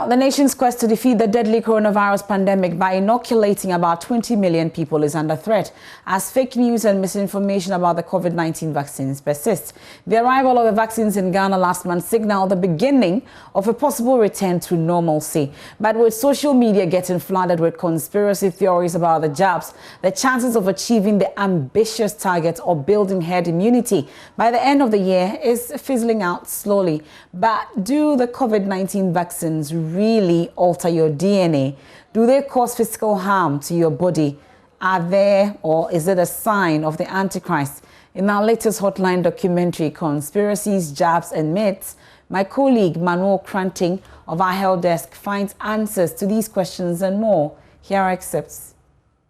The nation's quest to defeat the deadly coronavirus pandemic by inoculating about 20 million people is under threat as fake news and misinformation about the COVID-19 vaccines persist. The arrival of the vaccines in Ghana last month signaled the beginning of a possible return to normalcy. But with social media getting flooded with conspiracy theories about the jabs, the chances of achieving the ambitious target of building herd immunity by the end of the year is fizzling out slowly. But do the COVID-19 vaccines really alter your DNA? Do they cause physical harm to your body? Are there, or is it a sign of the Antichrist? In our latest Hotline documentary, Conspiracies, Jabs and Myths, my colleague Manuel Cranting of our Health Desk finds answers to these questions and more. Here are excerpts.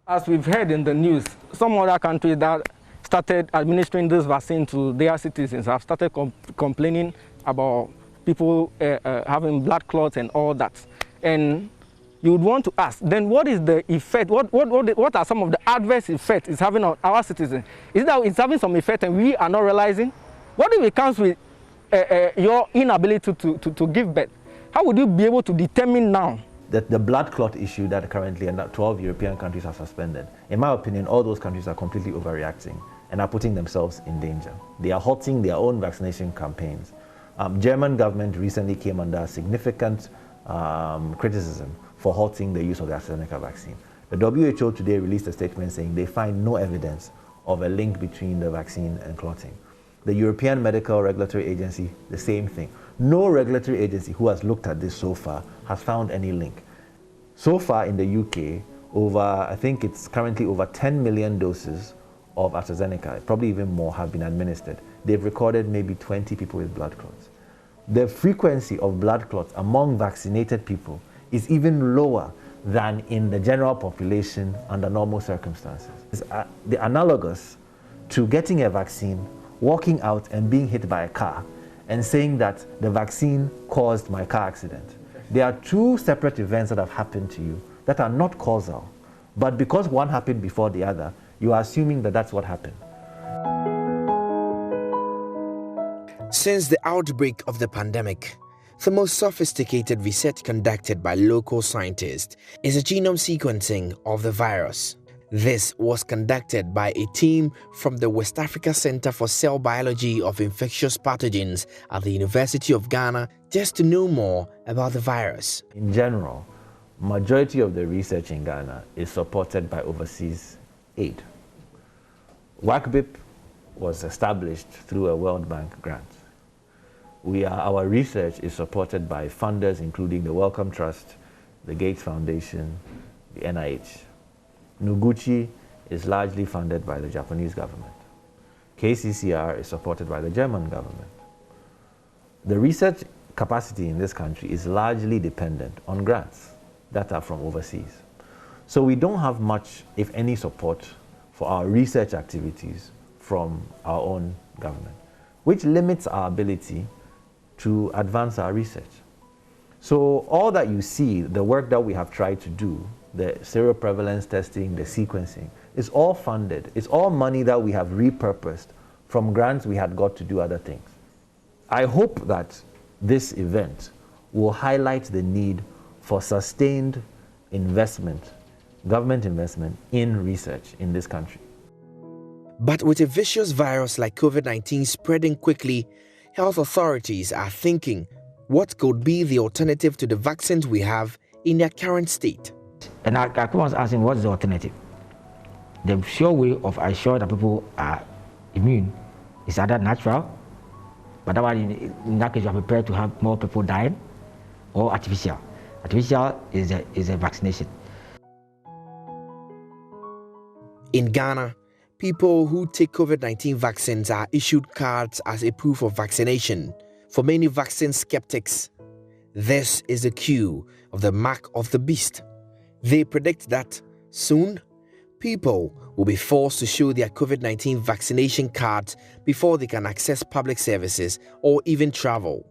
As we've heard in the news, some other countries that started administering this vaccine to their citizens have started complaining about people having blood clots and all that. And you would want to ask, then what is the effect? What are some of the adverse effects it's having on our citizens? Is it that it's having some effect and we are not realizing? What if it comes with your inability to give birth? How would you be able to determine now? That the blood clot issue that currently 12 European countries have suspended, in my opinion, all those countries are completely overreacting and are putting themselves in danger. They are halting their own vaccination campaigns. German government recently came under significant criticism for halting the use of the AstraZeneca vaccine. The WHO today released a statement saying they find no evidence of a link between the vaccine and clotting. The European Medical Regulatory Agency, the same thing. No regulatory agency who has looked at this so far has found any link. So far in the UK, I think it's currently over 10 million doses of AstraZeneca, probably even more, have been administered. They've recorded maybe 20 people with blood clots. The frequency of blood clots among vaccinated people is even lower than in the general population under normal circumstances. It's the analogous to getting a vaccine, walking out and being hit by a car and saying that the vaccine caused my car accident. There are two separate events that have happened to you that are not causal, but because one happened before the other, you are assuming that that's what happened. Since the outbreak of the pandemic, the most sophisticated research conducted by local scientists is the genome sequencing of the virus. This was conducted by a team from the West Africa Center for Cell Biology of Infectious Pathogens at the University of Ghana, just to know more about the virus. In general, majority of the research in Ghana is supported by overseas aid. WACBIP was established through a World Bank grant. Our research is supported by funders including the Wellcome Trust, the Gates Foundation, the NIH. Noguchi is largely funded by the Japanese government. KCCR is supported by the German government. The research capacity in this country is largely dependent on grants that are from overseas. So we don't have much, if any, support for our research activities from our own government, which limits our ability to advance our research. So all that you see, the work that we have tried to do, the seroprevalence testing, the sequencing, is all funded. It's all money that we have repurposed from grants we had got to do other things. I hope that this event will highlight the need for sustained investment, government investment in research in this country. But with a vicious virus like COVID-19 spreading quickly, health authorities are thinking what could be the alternative to the vaccines we have in their current state. And I was asking, what's the alternative? The sure way of assuring that people are immune is either natural, but in that case you are prepared to have more people dying, or artificial. Artificial is a vaccination. In Ghana, people who take COVID-19 vaccines are issued cards as a proof of vaccination. For many vaccine skeptics, this is the cue of the mark of the beast. They predict that soon, people will be forced to show their COVID-19 vaccination cards before they can access public services or even travel.